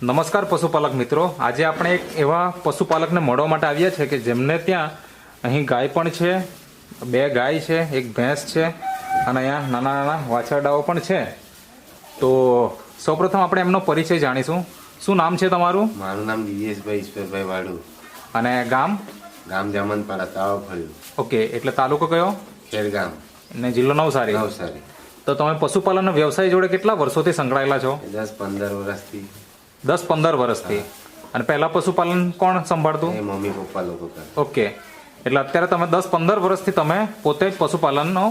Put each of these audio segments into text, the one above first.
નમસ્કાર પશુપાલક મિત્રો, આજે આપણે એક એવા પશુપાલકને મળવા માટે આવ્યા છે કે જેમને ત્યાં અહીં ગાય પણ છે, 2 ગાય છે, 1 ભેંસ છે અને અહીંયા નાના નાના વાછરડાઓ પણ છે. તો સૌપ્રથમ આપણે એમનો પરિચય જાણીશું. શું નામ છે તમારું? મારું નામ દિયેશભાઈ ઈશ્વરભાઈ વાડુ. અને ગામ? ગામ જામનપાડા, તાવ ફળ્યું. ઓકે, એટલે તાલુકો કયો? ખેરગામ અને જિલ્લો નવસારી. નવસારી. તો તમે પશુપાલનના વ્યવસાય જોડે કેટલા વર્ષોથી સંકળાયેલા છો? 10-15 વર્ષથી. 10-15 વર્ષથી. અને પહેલા પશુપાલન કોણ સંભાળતું? એ મમ્મી પપ્પા લોકો કરે. ઓકે, એટલે અત્યારે તમે 10-15 વર્ષથી તમે પોતે જ પશુપાલનનો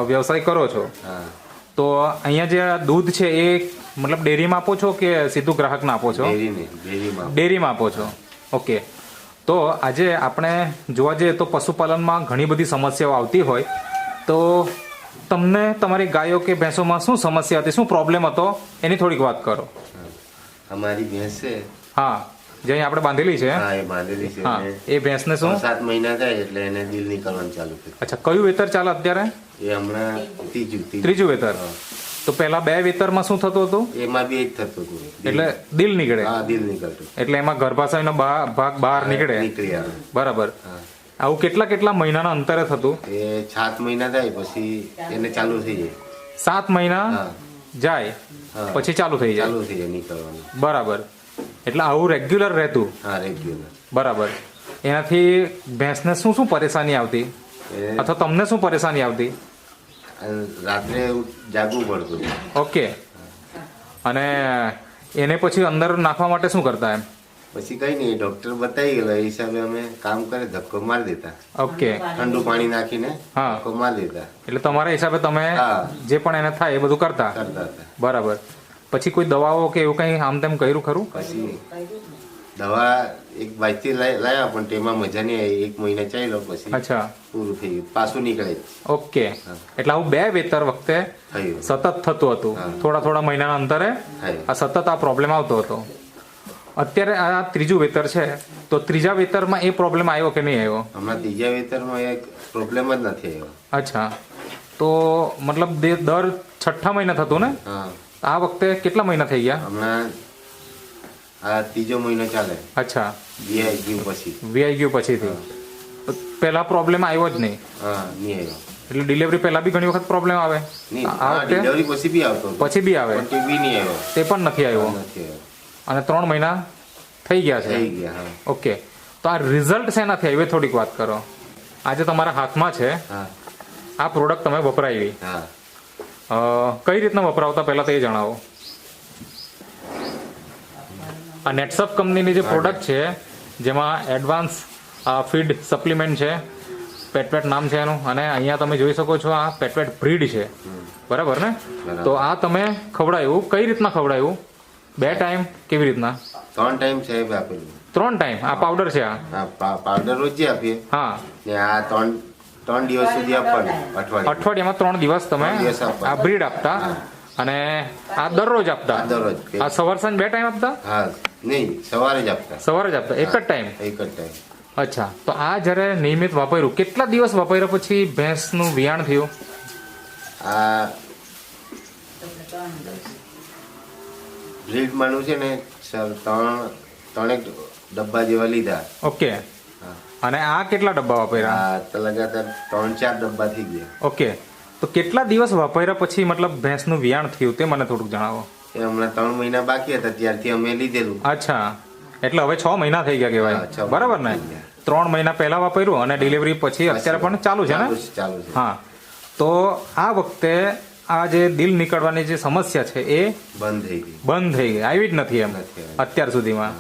વ્યવસાય કરો છો. હા. તો અહીંયા જે દૂધ છે એ મતલબ ડેરીમાં આપો છો કે સીધું ગ્રાહકને આપો છો? ડેરીમાં આપો છો. ઓકે, તો આજે આપણે જોવા જઈએ તો પશુપાલનમાં ઘણી બધી સમસ્યાઓ આવતી હોય, તો તમને તમારી ગાયો કે ભેંસોમાં શું સમસ્યા હતી, શું પ્રોબ્લેમ હતો એની થોડીક વાત કરો. અમારી ભેંસ છે. હા, જે અહીં આપણે બાંધેલી છે. હા, એ બાંધેલી છે. હા, એ ભેંસને શું 7 મહિના થાય એટલે એને દિલ નીકળવાનું ચાલુ થયું. અચ્છા, કયું વેતર ચાલે અત્યારે? એ હમણાં ત્રીજું વેતર. તો પહેલા 2 વેતરમાં શું થતું હતું? એમાં બી જ થતું હતું. એટલે દિલ નીકળે. હા, દિલ નીકળતું. એટલે એમાં ગર્ભાશયનો ભાગ બહાર નીકળે. નીકળી આવે. બરાબર. આવું કેટલા મહિનાના અંતરે થતું? એ 7 મહિના થાય પછી એને ચાલુ થઈ જાય. 7 મહિના જાય પછી ચાલુ થઈ જાય. ચાલુ થઈ જાય નીકળવાનું. બરાબર. એટલે આવું રેગ્યુલર રહેતું? હા, રેગ્યુલર. બરાબર. એનાથી ભેંસને શું પરેશાની આવતી, અથવા તમને શું પરેશાની આવતી? રાત્રે જાગવું પડતું. ઓકે. અને એને પછી અંદર નાખવા માટે શું કરતા એમ? પછી કઈ નહીં, ડોક્ટર બતાવી ગયેલા એ હિસાબે અમે કામ કરે ધક્કો મારી દેતા. ઓકે. ઠંડુ પાણી નાખીને ધક્કો મારી દેતા. એટલે તમારા હિસાબે તમે જે પણ એને થાય એ બધું કરતા હતા. બરાબર. પછી કોઈ દવાઓ કે એવું કઈ આમ તેમ કર્યું ખરું? પછી દવા એક બાજથી લાયા પણ તેમાં મજા નહીં આવી. 1 મહિના ચાલ્યો પછી અચ્છા પૂરું થઈ ગયું, પાછું નીકળે. ઓકે. એટલે આવું 2 વેતર વખતે સતત થતું હતું, થોડા મહિનાના અંતરે આ સતત આ પ્રોબ્લેમ આવતો હતો. અત્યારે આ ત્રીજું વેતર છે, તો ત્રીજા વેતરમાં એ પ્રોબ્લેમ આવ્યો કે નહીં આવ્યો? હમણાં ત્રીજા વેતરમાં એ પ્રોબ્લેમ જ નથી આવ્યો. અચ્છા, તો મતલબ દર 6 મહિના થતું ને? હા. આ વખતે કેટલા મહિના થઈ ગયા? હમણાં આ 3જો મહિનો ચાલે. અચ્છા, વીઆઈ ગયું પછીથી. પહેલા પ્રોબ્લેમ આવ્યો જ નહીં? હા, નહીં આવ્યો. એટલે ડિલિવરી પહેલા બી ઘણી વખત પ્રોબ્લેમ આવે? ડિલિવરી પછી બી આવતો. પછી બી આવે? તે બી નહીં આવ્યો. તે પણ નથી આવ્યો. અને 3 મહિના થઈ ગયા છે. થઈ ગયા. ઓકે, તો આ રિઝલ્ટ શેનાથી આવ્યું થોડીક વાત કરો. આજે તમારા હાથમાં છે આ પ્રોડક્ટ, તમે વપરાવી. કઈ રીતના વપરાવતા પહેલા તો એ જણાવો. આ નેટસફ કંપનીની જે પ્રોડક્ટ છે જેમાં એડવાન્સ ફીડ સપ્લિમેન્ટ છે, પેટવેટ નામ છે એનું, અને અહીંયા તમે જોઈ શકો છો આ પેટવેટ બ્રીડ છે. બરાબર ને? તો આ તમે ખવડાવ્યું, કઈ રીતના ખવડાવ્યું? 2 ટાઈમ? કેવી રીતના? 3 ટાઈમ સાહેબ આપેલું. 3 ટાઈમ? આ પાવડર છે? પાવડર રોજ આપીએ. હા. ને આ 3 દિવસ સુધી આપવાનું. અઠવાડિયામાં 3 દિવસ તમે આ બ્રીડ આપતા, અને આ દરરોજ આપતા? દરરોજ. આ સવાર સાંજ 2 ટાઈમ આપતા? હા, નહીં, સવારે જ આપતા. સવારે જ આપતા, એક જ ટાઈમ? એક જ ટાઈમ. અચ્છા, તો આ જ્યારે નિયમિત વાપર્યું, કેટલા દિવસ વાપર્યા પછી ભેંસનું વિયાણ થયું? આ બ્રીડ માનું છે ને સર, 3 ડબ્બા જેવા લીધા. ઓકે. અને આ કેટલા ડબ્બા વાપર્યા? તો લગાતાર 3-4 ડબ્બા થઈ ગયા. ઓકે, તો કેટલા દિવસ વાપર્યા પછી મતલબ ભેંસનું વિયાણ થયું તે મને થોડુંક જણાવો. એ હમણાં 3 મહિના બાકી હતા ત્યારથી અમે લીધેલું. અચ્છા, એટલે હવે 6 મહિના થઈ ગયા કહેવાય. બરાબર ને? 3 મહિના પહેલા વાપર્યું અને ડિલિવરી પછી અત્યારે પણ ચાલુ છે ને? ચાલુ છે. હા. તો આ વખતે આ જે દિલ નીકળવાની જે સમસ્યા છે એ બંધ થઈ ગઈ, આવી જ નથી એમ અત્યાર સુધીમાં.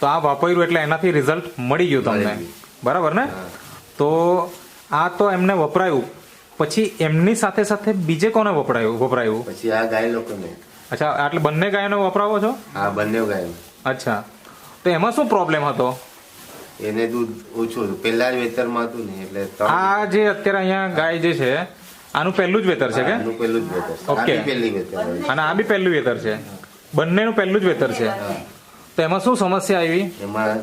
તો આ વાપર્યું એટલે એનાથી રિઝલ્ટ મળી ગયું તમને. બરાબર ને? તો આ તો એમને વપરાયું, પછી એમની સાથે બીજે કોને વપરાયું? પછી આ ગાય લોકોને. અચ્છા, એટલે બંને ગાયનો વપરાવો છો? હા, બંને ગાય. અચ્છા, તો એમાં શું પ્રોબ્લેમ હતો? એને દૂધ ઓછું હતું, પહેલા જ વેતરમાં હતું ને એટલે. આ જે અત્યારે અહીંયા ગાય જે છે આનું પહેલું જ વેતર છે કે? આનું પહેલું જ વેતર. ઓકે. અને આ બી પહેલું વેતર છે? બંનેનું પહેલું જ વેતર છે. તો એમાં શું સમસ્યા આવી? એમાં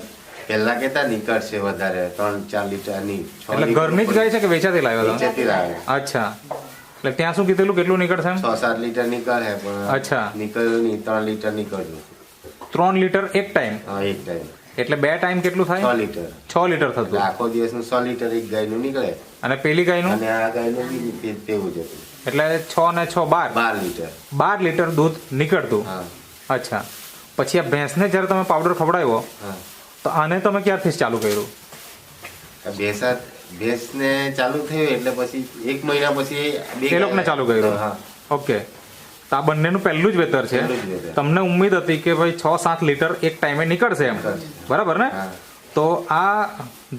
પહેલા કેતા નીકળશે વધારે, 3-4 લીટરની. એટલે ઘરની જ ગાય છે કે વેચાતી લાવ્યો? વેચાતી લાવ્યો. અચ્છા, એટલે ત્યાં શું કીધેલું કેટલું નીકળશે? 6-7 લીટર નીકળે પણ. અચ્છા. નીકળ્યું નહીં, 3 લીટર નીકળ્યું. 3 લીટર એક ટાઈમ, હા એક ટાઈમ એટલે 2 ટાઈમ કેટલું 6 થાય? લીટર 6 લીટર એટલે થતું. આખો દિવસનું 6 લીટર એક ગાયનું નીકળે અને પેલી ગાયનું અને આ ગાયનું બી તેવું જ હતું એટલે 6 ને 6 12, 12 લીટર 12 લીટર દૂધ નીકળતું. હા અચ્છા, પછી આ ભેંસને જ્યારે તમે પાવડર ખવડાવ્યો હા તો આને તમે ક્યારથી ચાલુ કર્યું? આ ભેંસને ચાલુ થયું એટલે પછી એક મહિના પછી એ લોકોને ચાલુ કર્યું. હા ઓકે, તો આ બંનેનું પહેલું જ વેતર છે. પહેલું જ વેતર. તમને ઉમ્મીદ હતી કે ભાઈ 6-7 લીટર એક ટાઈમે નીકળશે એમ, બરાબર ને? હા. તો આ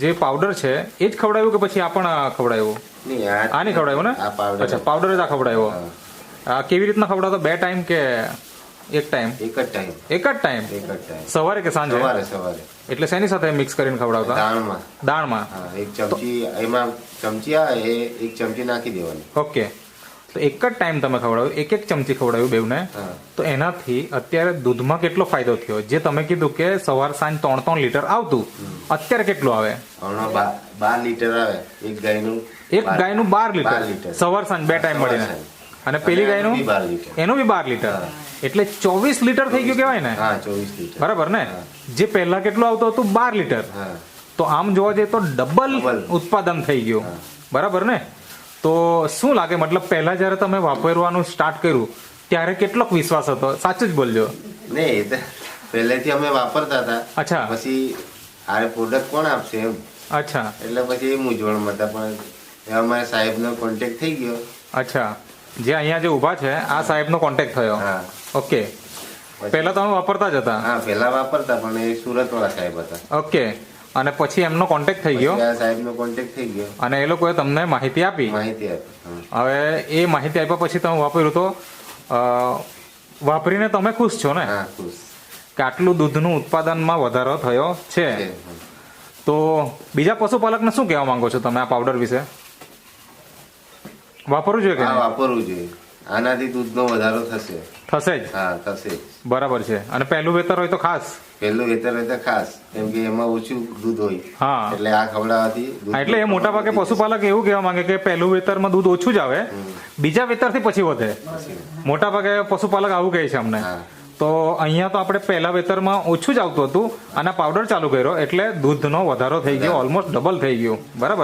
જે પાવડર છે એ જ ખવડાવ્યું કે પછી આ પણ ખવડાવ્યું? નહીં આ નહીં ખવડાવ્યું ને? આ પાવડર અચ્છા, પાવડર જ આ ખવડાવ્યો. હા. આ કેવી રીતના ખવડાવતો? 2 ટાઈમ કે એક ટાઈમ? એક જ ટાઈમ એક જ ટાઈમ. એક જ ટાઈમ સવારે કે સાંજે? સવારે એટલે શેની સાથે મિક્સ કરીને ખવડાવતા? દાણમાં દાળમાં. હા એક ચમચી એમાં ચમચી આવે એ એક ચમચી નાખી દેવાની ઓકે, તો એક જ ટાઈમ તમે ખવડાવ્યું, એક એક ચમચી ખવડાવ્યું બેવને. હા તો એનાથી અત્યારે દૂધમાં કેટલો ફાયદો થયો? જે તમે કીધું કે સવાર સાંજ 3 લીટર આવતું, અત્યારે કેટલું આવે? હમણાં 12 લીટર આવે એક ગાયનું એક ગાયનું 12 લીટર 12 લીટર. સવાર સાંજ 2 ટાઈમ મળીને. સાંજ. અને પેલી ગાયનું બી 12 લીટર એનું બી 12 લીટર, હા. એટલે 24 લીટર થઈ ગયું કહેવાય ને? હા 24 લીટર બરાબર ને? હા. જે પહેલા કેટલું આવતું હતું? 12 લીટર. હા તો આમ જોવા જઈએ તો ડબલ Double. ઉત્પાદન થઈ ગયું, બરાબર ને? તો શું લાગે, મતલબ પહેલા જ્યારે તમે વાપરવાનું સ્ટાર્ટ કર્યું ત્યારે કેટલોક વિશ્વાસ હતો? સાચું જ બોલજો. નહીં એ તો પહેલેથી અમે વાપરતા હતા અચ્છા. પછી આ પ્રોડક્ટ કોણ આપશે એમ અચ્છા એટલે પછી એ મૂંઝવણમાં હતા પણ એ અમારા સાહેબનો કોન્ટેક્ટ થઈ ગયો અચ્છા, જે અહીંયા જે ઊભા છે આ સાહેબનો કોન્ટેક્ટ થયો. હા ઓકે, પહેલા તમે વાપરતા જ હતા? હા પહેલા વાપરતા પણ એ સુરતવાળા સાહેબ હતા ઓકે, અને પછી એમનો કોન્ટેક્ટ થઈ ગયો પછી આ સાહેબનો કોન્ટેક્ટ થઈ ગયો અને એ લોકોએ તમને માહિતી આપી. માહિતી આપી હા. હવે એ માહિતી આપ્યા પછી તમે વાપર્યું તો વાપરીને તમે ખુશ છો ને? હા ખુશ કે આટલું દૂધનું ઉત્પાદનમાં વધારો થયો છે. છે. તો બીજા પશુપાલકને શું કહેવા માંગો છો તમે આ પાવડર વિશે? વાપરવું જોઈએ કે હા નહીં? વાપરવું જોઈએ આનાથી દૂધનો વધારો થશે થશે જ. હા થશે જ. બરાબર છે. અને પહેલું વેતર હોય તો ખાસ. પહેલું વેતર હોય તો ખાસ કેમ કે એમાં ઓછું દૂધ હોય હા. એટલે આ ખવડાવવાથી દૂધ હા, એટલે એ મોટા ભાગે પશુપાલક એવું કહેવા માંગે કે પહેલું વેતરમાં દૂધ ઓછું જ આવે, બીજા વેતરથી પછી વધે. મોટા ભાગે પશુપાલક આવું કહે છે અમને. હા. તો અહીંયા તો આપણે પહેલા વેતરમાં ઓછું જ આવતું હતું અને પાવડર ચાલુ કર્યો એટલે દૂધનો વધારો થઈ ગયો, ઓલમોસ્ટ ડબલ થઈ ગયું, બરાબર?